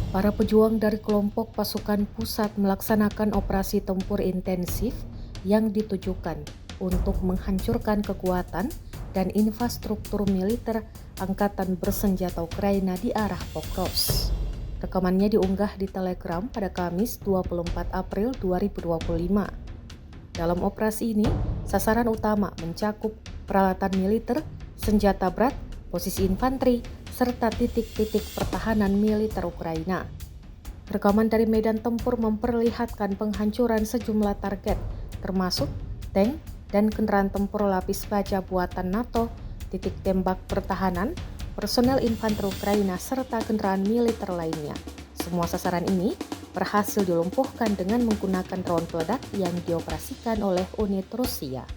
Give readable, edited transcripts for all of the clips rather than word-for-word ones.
Para pejuang dari kelompok pasukan pusat melaksanakan operasi tempur intensif yang ditujukan untuk menghancurkan kekuatan dan infrastruktur militer angkatan bersenjata Ukraina di arah Pokrovsk. Rekamannya diunggah di Telegram pada Kamis 24 April 2025. Dalam operasi ini, sasaran utama mencakup peralatan militer, senjata berat, posisi infanteri, serta titik-titik pertahanan militer Ukraina. Rekaman dari medan tempur memperlihatkan penghancuran sejumlah target, termasuk tank dan kendaraan tempur lapis baja buatan NATO, titik tembak pertahanan, personel infanteri Ukraina, serta kendaraan militer lainnya. Semua sasaran ini berhasil dilumpuhkan dengan menggunakan drone peledak yang dioperasikan oleh unit Rusia.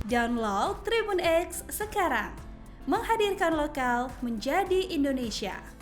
Download Tribun X sekarang, menghadirkan lokal menjadi Indonesia.